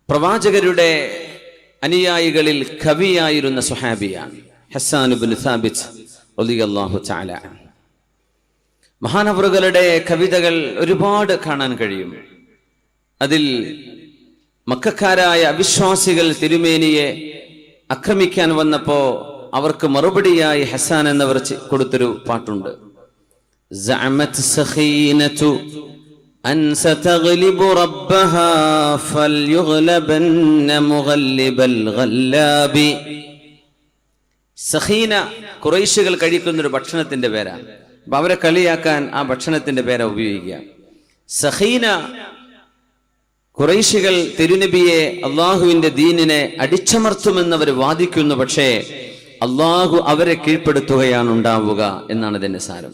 പ്രവാചകരുടെ അനുയായികളിൽ കവിയായിരുന്ന സ്വഹാബിയാണ് ഹസ്സാൻ ഇബ്നു സാബിത്ത് റളിയല്ലാഹു തആല. മഹാനവറുകളുടെ കവിതകൾ ഒരുപാട് കാണാൻ കഴിയും. അതിൽ മക്കക്കാരായ അവിശ്വാസികൾ തിരുമേനിയെ ആക്രമിക്കാൻ വന്നപ്പോ അവർക്ക് മറുപടിയായി ഹസ്സാൻ എന്നവർ കൊടുത്തൊരു പാട്ടുണ്ട്. സഅമത് സഖീനതു അൻ സതഗ്ലിബു റബ്ബഹാ ഫൽയുഗ്ലബന്ന മുഗല്ലിബൽ ഗല്ലാബി. സഖീന ഖുറൈശികൾ കഴിക്കുന്നൊരു ഭക്ഷണത്തിന്റെ പേരാണ്. അപ്പൊ അവരെ കളിയാക്കാൻ ആ ഭക്ഷണത്തിന്റെ പേരാ ഉപയോഗിക്കുക. സഖീന ഖുറൈശികൾ തിരുനബിയെ അള്ളാഹുവിന്റെ ദീനിനെ അടിച്ചമർത്തുമെന്നവർ വാദിക്കുന്നു. പക്ഷേ അള്ളാഹു അവരെ കീഴ്പ്പെടുത്തുകയാണ് ഉണ്ടാവുക എന്നാണ് ഇതിന്റെ സാരം.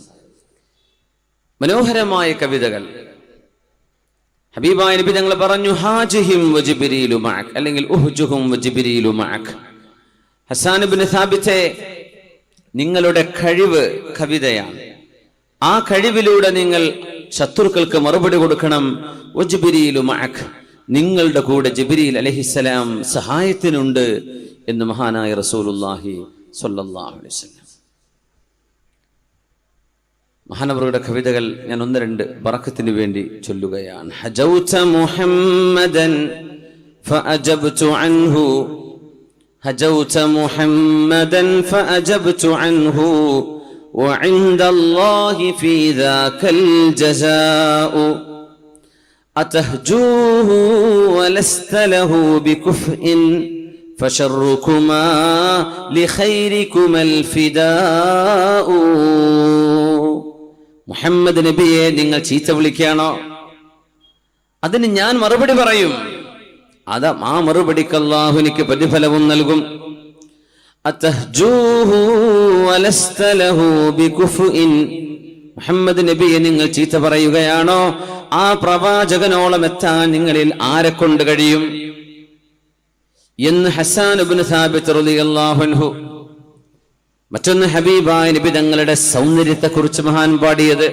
മനോഹരമായ കവിതകൾ ഹബീബായ നബി തങ്ങൾ പറഞ്ഞു, ഹാജിഹിം വജിബ്രീലു മഅക്, അല്ലെങ്കിൽ ഉഹ്ജുഹും വജിബ്രീലു മഅക്. ഹസ്സാൻ ഇബ്നു സാബിത്തെ, നിങ്ങളുടെ കഴിവ് കവിതയാണ്. ആ കഴിവിലൂടെ നിങ്ങൾ ശത്രുക്കൾക്ക് മറുപടി കൊടുക്കണം. വജിബ്രീലു മഅക്, നിങ്ങളുടെ കൂടെ ജിബ്രീൽ അലൈഹിസ്സലാം സഹായത്തിനുണ്ട് എന്ന് മഹാനായ റസൂലുള്ളാഹി സ്വല്ലല്ലാഹു അലൈഹി വസല്ലം. മഹാനവറുടെ കവിതകൾ ഞാൻ ഒന്ന് രണ്ട് ബറക്കത്തിന് വേണ്ടി ചൊല്ലുകയാണ്. ഹജൗത മുഹമ്മദൻ ഫഅജബ്തു അൻഹു, ഹജൗത മുഹമ്മദൻ ഫഅജബ്തു അൻഹു വഇൻദ അല്ലാഹി ഫീ ദാകൽ ജസാഉ അതഹ്ജൂഹു വലസ്ത ലഹു ബികുഫ്ഇൻ ഫശർറുകുമാ ലിഖൈരികുമൽ ഫിദാഉ. മുഹമ്മദ് നബിയെ നിങ്ങൾ ചീത്ത വിളിക്കുകയാണോ? അതിന് ഞാൻ മറുപടി പറയും. ആ മറുപടിക്ക് അല്ലാഹു എനിക്ക് പ്രതിഫലവും നൽകും. അതഹ്ജൂഹു വലസ്ത ലഹു ബികുഫ്ഇൻ, മുഹമ്മദ് നബിയെ നിങ്ങൾ ചീത്ത പറയുകയാണോ? ആ പ്രവാചകനോളം എത്താൻ നിങ്ങളിൽ ആരെ കൊണ്ട് കഴിയും എന്ന് ഹസ്സാൻ ഇബ്നു സാബിത്ത് റളിയല്ലാഹു അൻഹു. മറ്റൊന്ന് ഹബീബായ നബി തങ്ങളുടെ സൗന്ദര്യത്തെ കുറിച്ച് മഹാൻ പാടിയത്.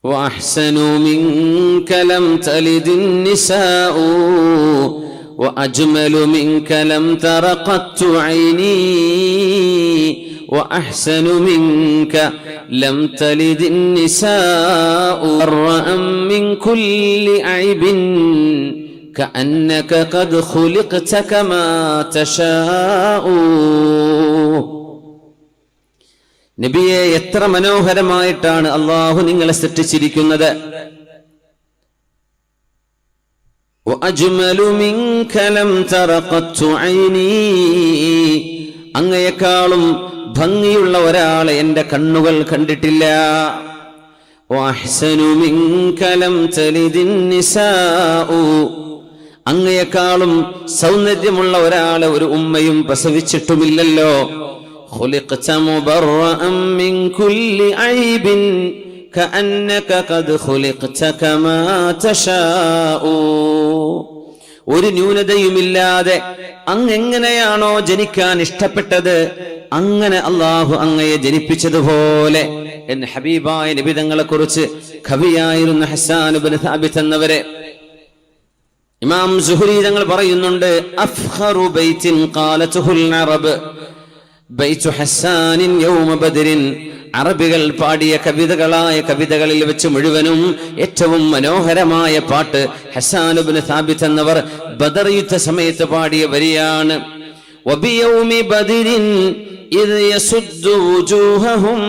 വഅഹ്സനു മിൻക ലം തലിദിൻ നിസാഉ വഅജ്മലു മിൻക ലം തറ ഖത്തു ഐനി വഅഹ്സനു മിൻക ലം തലിദിൻ നിസാഉ റഅം മിൻ കുല്ലി ഐബിൻ كأنك قد خلقت كما تشاء. നബിയെ, എത്ര മനോഹരമായിട്ടാണ് അല്ലാഹു നിങ്ങളെ സൃഷ്ടിച്ചിരിക്കുന്നത്. وأجمل منك لم تر قط عيني, അങ്ങയെക്കാളും ഭംഗിയുള്ള ഒരാളെ എൻ്റെ കണ്ണുകൾ കണ്ടിട്ടില്ല. وأحسن منك لم تلد النساء, അങ്ങയെക്കാളും സൗന്ദര്യമുള്ള ഒരാളെ ഒരു ഉമ്മയും പ്രസവിച്ചിട്ടുമില്ലല്ലോ. ഖുലിഖ്ത മുബറഅൻ മിൻ കുല്ലി ഐബിൻ കഅന്നക ഖദ് ഖുലിഖ്ത കമാ തശാഉ. ഒരു ന്യൂനതയുമില്ലാതെ അങ്ങ് എങ്ങനെയാണോ ജനിക്കാൻ ഇഷ്ടപ്പെട്ടത് അങ്ങനെ അല്ലാഹു അങ്ങയെ ജനിപ്പിച്ചതുപോലെ എന്ന് ഹബീബായ നബി തങ്ങളെ കുറിച്ച് കവിയായിരുന്ന ഹസ്സാൻ ഇബ്നു സാബിത്ത് എന്നവരെ ഇമാം സുഹരി തങ്ങൾ പറയുന്നുണ്ട്, അഫ്ഖറു ബൈത്തിൻ ഖാലതുൽ അറബ് ബൈതു ഹസ്സാനിൻ യൗമ ബദ്രിൻ. അറബികൾ പാടിയ കവിതകളായ കവിതകളിൽ വെച്ച് മുഴുവനും ഏറ്റവും മനോഹരമായ പാട്ട് ഹസ്സാൻ ഇബ്നു സാബിത്ത് എന്നവർ ബദർ യുദ്ധ സമയത്ത് പാടിയ വരിയാണ്. വബിയൗമി ബദ്രിൻ ഇദ് യസുദ്ദു വുജൂഹഹും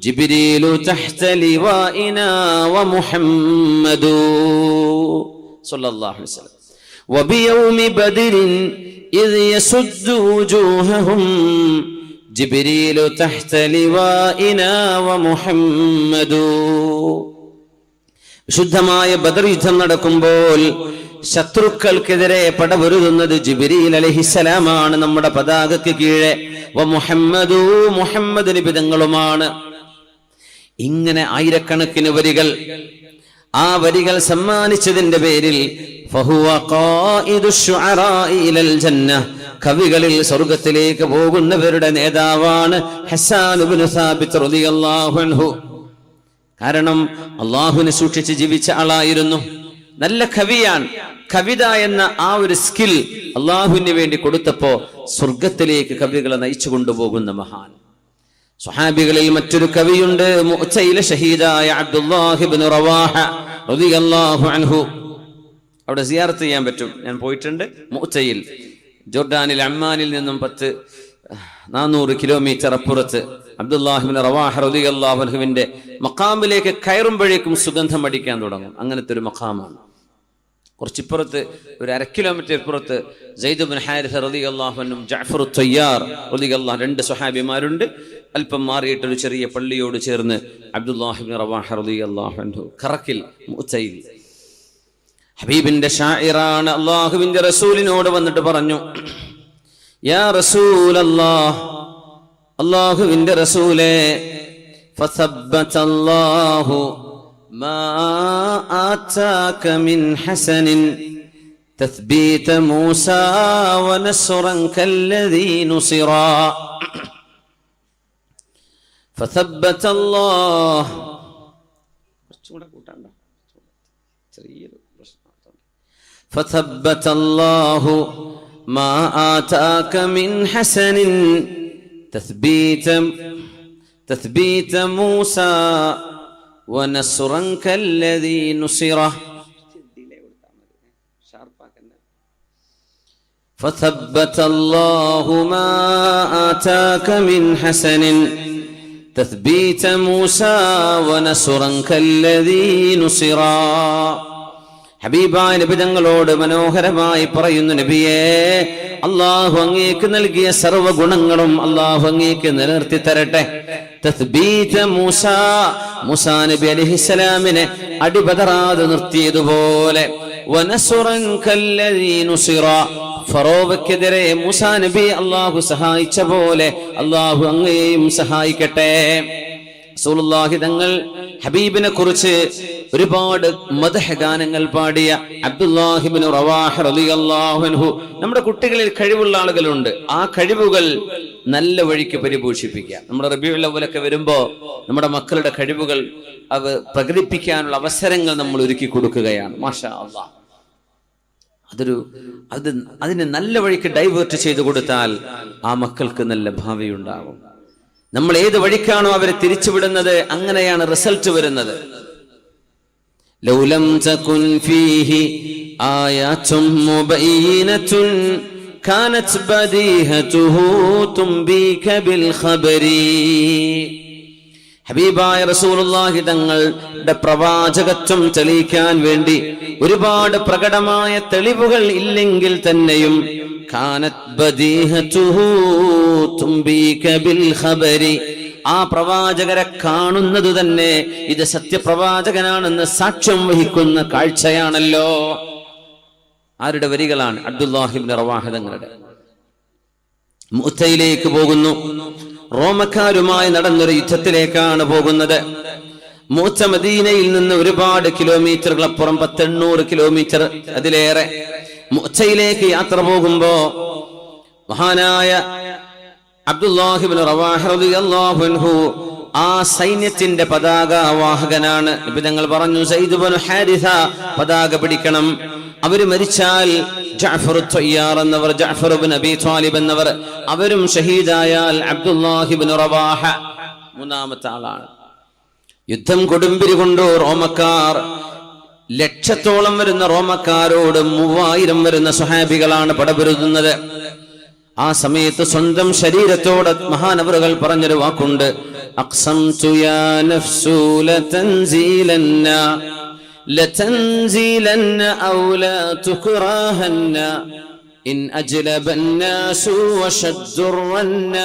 ജിബ്രീലു തഹ്ത ലിവാഇനാ വമുഹമ്മദു സല്ലല്ലാഹു അലൈഹി വസല്ലം. വബിയൗമി ബദ്രിൻ ഇദ് യസുദ്ദു വുജൂഹഹും ജിബ്രീലു തഹ്ത ലിവാഇനാ വമുഹമ്മദു. വിശുദ്ധമായ ബദർ യുദ്ധം നടക്കുമ്പോൾ ശത്രുക്കൾക്കെതിരെ പടപൊരുതുന്നത് ജിബ്രീൽ അലൈഹിസ്സലാമാണ്. നമ്മുടെ പതാകയ്ക്ക് കീഴെ വമുഹമ്മദു, മുഹമ്മദ് നബി തങ്ങളുമാണ്. ഇങ്ങനെ ആയിരക്കണക്കിന് വരികൾ, ആ വരികൾ സമ്മാനിച്ചതിന്റെ പേരിൽ ഫഹുവ ഖായിദു ശുഅറാഇ ഇലൽ ജന്ന, കവികളിൽ സ്വർഗ്ഗത്തിലേക്ക് പോകുന്നവരുടെ നേതാവാണ് ഹസ്സാൻ ഇബ്നു സാബിത്ത് റളിയല്ലാഹു അൻഹു. കാരണം അള്ളാഹുവിനെ സൂക്ഷിച്ച് ജീവിച്ച ആളായിരുന്നു. നല്ല കവിയാണ്. കവിത എന്ന ആ ഒരു സ്കിൽ അള്ളാഹുവിന് വേണ്ടി കൊടുത്തപ്പോ സ്വർഗത്തിലേക്ക് കവികളെ നയിച്ചു കൊണ്ടുപോകുന്ന മഹാൻ. സ്വഹാബികളിൽ മറ്റൊരു കവിയുണ്ട്, മുഅ്തയിലെ ഷഹീദായ അബ്ദുല്ലാഹി ഇബ്നു റവാഹ റളിയല്ലാഹു അൻഹു. അവിടെ സിയാറത്ത് ചെയ്യാൻ പറ്റും. ഞാൻ പോയിട്ടുണ്ട്. മുഅ്തയിൽ ജോർഡാനിൽ അമ്മാനിൽ നിന്നും 400 കിലോമീറ്റർ അപ്പുറത്ത് അബ്ദുല്ലാഹി ഇബ്നു റവാഹ റളിയല്ലാഹു അൻഹുവിന്റെ മഖാമിലേക്ക് കയറുമ്പോഴേക്കും സുഗന്ധം അടിക്കാൻ തുടങ്ങും. അങ്ങനത്തെ ഒരു മഖാമാണ്. കുറച്ചിപ്പുറത്ത് ഒരു 1/2 കിലോമീറ്റർ ഇപ്പുറത്ത് സയ്യിദ് ഇബ്നു ഹാരിസ റളിയല്ലാഹു അൻഹും ജഅഫർ തയ്യാർ റളിയല്ലാഹു 2 സ്വഹാബിമാരുണ്ട്. അല്പം മാറിയിട്ടൊരു ചെറിയ പള്ളിയോട് ചേർന്ന് അബ്ദുല്ലാഹി ഇബ്നു റവാഹ റളിയല്ലാഹു അൻഹു ഖറഖിൽ മുഅ്തയിൽ ഹബീബിന്റെ ഷാഇറാണ്. അല്ലാഹുവിന്റെ റസൂലിനോട് വന്നിട്ട് പറഞ്ഞു, യാ റസൂലല്ലാഹ്, അല്ലാഹുവിന്റെ റസൂലേ, ഫസബ്ബതല്ലാഹു മാ ആതാക മിൻ ഹസനിൻ തസ്ബീത മൂസാ വനസ്റൻ കല്ലദീ നുസിറാ. ഫസബ്ബതല്ലാഹ് കുറച്ചുകൂടെ കൂട്ടണ്ട, ചെറിയൊരു പ്രശ്നം. ഫസബ്ബതല്ലാഹു മാ ആതാക മിൻ ഹസനിൻ തസ്ബീത മൂസാ വനസ്റൻ കല്ലദീ നുസിറ. ഫസബ്ബതല്ലാഹു മാ ആതാക മിൻ ഹസനിൻ തസ്ബീത മൂസാ വനസ്റൻ കല്ലദീ നുസിറ. ഹബീബായ നബി തങ്ങളോട് മനോഹരമായി പറയുന്നു, നബിയേ, അള്ളാഹു അങ്ങേക്ക് നൽകിയ സർവ്വ ഗുണങ്ങളും അള്ളാഹു അങ്ങേക്ക് നിലനിർത്തി തരട്ടെ. തസ്ബീത മൂസാ, മൂസാ നബി അലൈഹിസ്സലാമിനെ അടിപതറാതെ നിർത്തിയതുപോലെ, വനസ്റൻ കല്ലദീ നുസിറ, ഫറോവയ്ക്കെതിരെ മൂസാ നബി അള്ളാഹു സഹായിച്ച പോലെ അള്ളാഹു അങ്ങേയും സഹായിക്കട്ടെ. റസൂലുള്ളാഹി തങ്ങൾ ഹബീബിനെ കുറിച്ച് ഒരുപാട് മദ്ഹ് ഗാനങ്ങൾ പാടിയ അബ്ദുല്ലാഹി ഇബ്നു റവാഹ റളിയല്ലാഹു അൻഹു. നമ്മുടെ കുട്ടികളിൽ കഴിവുള്ള ആളുകളുണ്ട്. ആ കഴിവുകൾ നല്ല വഴിക്ക് പരിപോഷിപ്പിക്കുക. നമ്മുടെ റബീഉൽ അവ്വലൊക്കെ വരുമ്പോ നമ്മുടെ മക്കളുടെ കഴിവുകൾ പ്രകടിപ്പിക്കാനുള്ള അവസരങ്ങൾ നമ്മൾ ഒരുക്കി കൊടുക്കുകയാണ്. മാഷാ അല്ലാഹ്. അതിനെ നല്ല വഴിക്ക് ഡൈവേർട്ട് ചെയ്തു കൊടുത്താൽ ആ മക്കൾക്ക് നല്ല ഭാവി ഉണ്ടാകും. നമ്മൾ ഏത് വഴിക്കാണോ അവരെ തിരിച്ചുവിടുന്നത്, അങ്ങനെയാണ് റിസൾട്ട് വരുന്നത്. ലൗലം തകുൻ ഫീഹി ആയാതും മുബയ്യിനതുൻ കാനത് ബദീഹതുഹു തുംബീക ബിൽ ഖബരി. ഹബീബായ റസൂലുള്ളാഹി തങ്ങളുടെ പ്രവാചകത്വം തെളിയിക്കാൻ വേണ്ടി ഒരുപാട് പ്രകടമായ തെളിവുകൾ ഇല്ലെങ്കിൽ തന്നെയും കാനത് ബദീഹതുഹു തുംബീക ബിൽ ഖബരി, ആ പ്രവാചകരെ കാണുന്നത് തന്നെ ഇത് സത്യപ്രവാചകനാണെന്ന് സാക്ഷ്യം വഹിക്കുന്ന കാഴ്ചയാണല്ലോ. ആരുടെ വരികളാണ്? അബ്ദുല്ലാഹി ഇബ്നു റവാഹ തങ്ങളുടെ. മുഅ്തയിലേക്ക് പോകുന്നു. റോമക്കാരുമായി നടന്നൊരു യുദ്ധത്തിലേക്കാണ് പോകുന്നത്. മുഅ്ത മദീനയിൽ നിന്ന് ഒരുപാട് കിലോമീറ്ററുകൾ അപ്പുറം, 800 കിലോമീറ്റർ അതിലേറെ. മുഅ്തയിലേക്ക് യാത്ര പോകുമ്പോ മഹാനായ അബ്ദുല്ലാഹി ഇബ്നു റവാഹ റളിയല്ലാഹു അൻഹു ആ സൈന്യത്തിന്റെ പതാക വാഹകനാണ്. നബി തങ്ങൾ പറഞ്ഞു, സയ്യിദ് ഇബ്നു ഹാരിസ പതാക പിടിക്കണം. അവര് മരിച്ചാൽ ജഅഫർ തയ്യാർ എന്നവർ, ജഅഫർ ഇബ്നു അബീ ത്വാലിബ് എന്നവർ, അവരും ഷഹീദായാൽ അബ്ദുല്ലാഹി ഇബ്നു റവാഹ മൂന്നാമത്തെ ആളാണ്. യുദ്ധം കൊടുമ്പിരി കൊണ്ടു. റോമക്കാർ 1,00,000 വരുന്ന റോമക്കാരോട് 3000 വരുന്ന സ്വഹാബികളാണ് പടപൊരുതുന്നത്. ആ സമയത്ത് സ്വന്തം ശരീരത്തോട് മഹാനവറുകൾ പറഞ്ഞൊരു വാക്കുണ്ട്, അഖ്സംതു യാ നഫ്സു ലതൻസീലന്ന ലതൻസീലന്ന ഔ ലാ തുക്റഹന്ന ഇൻ അജ്ലബന്നാസു വശദ്ദുറന്ന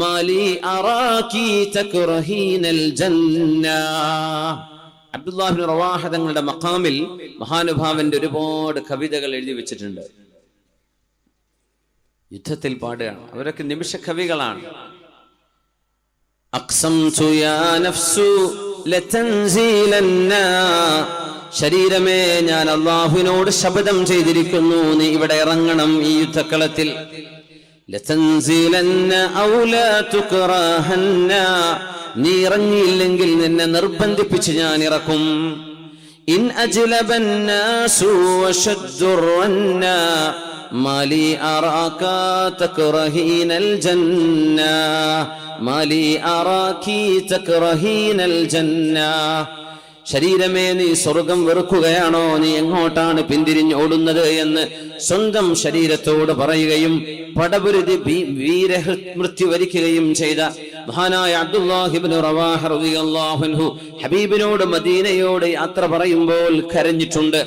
മാലി അറാകി തക്റഹീനൽ ജന്ന. അബ്ദുല്ലാഹി ഇബ്നു റവാഹ തങ്ങളുടെ മഖാമിൽ മഹാനുഭാവന്റെ ഒരുപാട് കവിതകൾ എഴുതി വെച്ചിട്ടുണ്ട്. യുദ്ധത്തിൽ പാടുകയാണ്. അവരൊക്കെ നിമിഷ കവികളാണ്. അഖ്സംതു യാ നഫ്സു ലതൻസീലന്ന, ശരീരമേ ഞാൻ അല്ലാഹുവിനോട് ശപഥം ചെയ്തിരിക്കുന്നു, നീ ഇവിടെ ഇറങ്ങണം ഈ യുദ്ധക്കളത്തിൽ. ലതൻസീലന്ന ഔ ലാ തുക്റഹന്ന നീ ഇറങ്ങിയില്ലെങ്കിൽ നിന്നെ നിർബന്ധിപ്പിച്ച് ഞാൻ ഇറക്കും. ഇൻ അജ്ലബന്നാസു വശദ്ദുറന്നാ മാലി അറാക തക്റഹീനൽ ജന്ന മാലി അറാകി തക്റഹീനൽ ജന്ന. ശരീരമേ, നീ സ്വർഗം വെറുക്കുകയാണോ? നീ എങ്ങോട്ടാണ് പിന്തിരിഞ്ഞോടുന്നത് എന്ന് സ്വന്തം ശരീരത്തോട് പറയുകയും പടപുരുതി വീരമൃത്യു വരിക്കുകയും ചെയ്ത മഹാനായ അബ്ദുല്ലാഹി ഇബ്നു റവാഹ റളിയല്ലാഹു അൻഹു ഹബീബിനോട് മദീനയോട് യാത്ര പറയുമ്പോൾ കരഞ്ഞിട്ടുണ്ട്.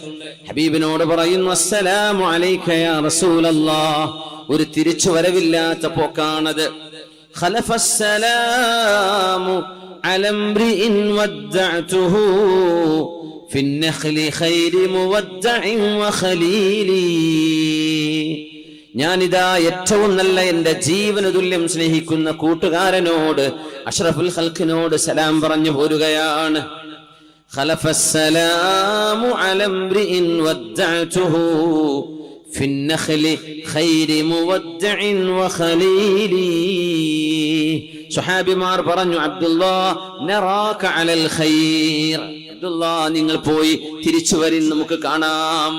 ഹബീബിനോട് പറയുന്നു, അസ്സലാമു അലൈക യാ റസൂലല്ലാഹ്. ഒരു തിരിച്ചു വരവില്ലാത്ത പോക്കാണത്. ഖലഫസ്സലാമു على امرئ ودعته في النخل خير مودع وخليلي. ഞാനിതാ ഏറ്റവും നല്ല എന്റെ ജീവന് തുല്യം സ്നേഹിക്കുന്ന കൂട്ടുകാരനോട്, അഷ്റഫുൽ ഖൽഖിനോട് സലാം പറഞ്ഞു പോരുകയാണ്. ഖലഫസ്സലാമു അല ഇംറിഇൻ വദ്ദഅതുഹു ഫിന്നഖ്ലി ഖൈരി മുവദ്ദഇൻ വഖലീലി. സ്വഹാബിമാർ പറഞ്ഞു, അബ്ദുല്ലാഹ് നറാക അലൽ ഖൈർ. അബ്ദുല്ലാഹ്, നിങ്ങൾ പോയി തിരിച്ചു വരിൻ, നമുക്ക് കാണാം.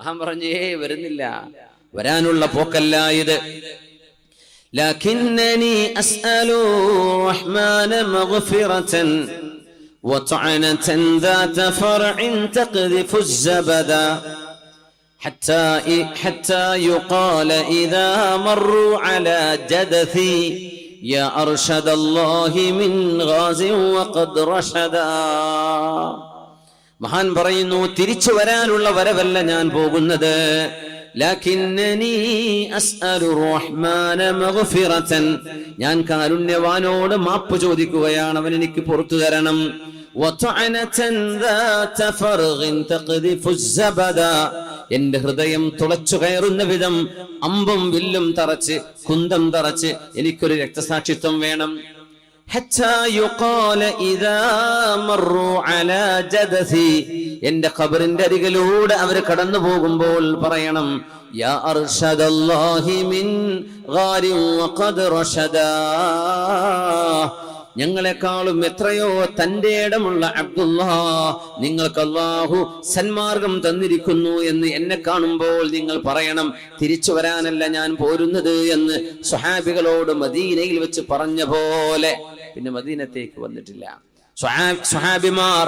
അഹം പറഞ്ഞു, വരുന്നില്ല, വരാനുള്ള പോക്കല്ല ഇത്. ലകിന്നനി അസ്അലു റഹ്മാന മഗ്ഫിറതൻ വതഅനതൻ ദാത ഫർഇൻ തഖ്ദിഫു الزبدا حتى يقال إذا مروا على جدثي يا أرشد الله من غاز وقد رشدا. മഹാൻ പറയുന്നു, തിരിച്ചു വരാനുള്ള വരവല്ല ഞാൻ പോകുന്നത്. ലകിന്നനി അസ്അലു റഹ്മാന മഗ്ഫിറതൻ. ഞാൻ കാരുണ്യവാനോട് മാപ്പ് ചോദിക്കുകയാണ്, അവൻ എനിക്ക് പുറത്തു തരണം. വതഅനതൻ ദാത ഫർഗിൻ തഖ്ദിഫു الزبدا. എന്റെ ഹൃദയം തുളച്ചു കയറുന്ന വിധം അമ്പും വില്ലും തറച്ച് കുന്തം തറച്ച് എനിക്കൊരു രക്തസാക്ഷിത്വം വേണം. എന്റെ ഖബറിന്റെ അരികിലൂടെ അവർ കടന്നു പോകുമ്പോൾ പറയണം, യാ അർഷദല്ലാഹി മിൻ ഗാരിൻ വഖദ് റഷദാ. ഞങ്ങളെക്കാളും എത്രയോ തന്റെ ഇടമുള്ള അബ്ദുല്ലാഹ്, നിങ്ങൾക്ക് അല്ലാഹു സന്മാർഗം തന്നിരിക്കുന്നു എന്ന് എന്നെ കാണുമ്പോൾ നിങ്ങൾ പറയണം, തിരിച്ചു വരാനല്ല ഞാൻ പോരുന്നത് എന്ന് സ്വഹാബികളോട് മദീനയിൽ വെച്ച് പറഞ്ഞ പോലെ പിന്നെ മദീനത്തേക്ക് വന്നിട്ടില്ല. സ്വഹാബിമാർ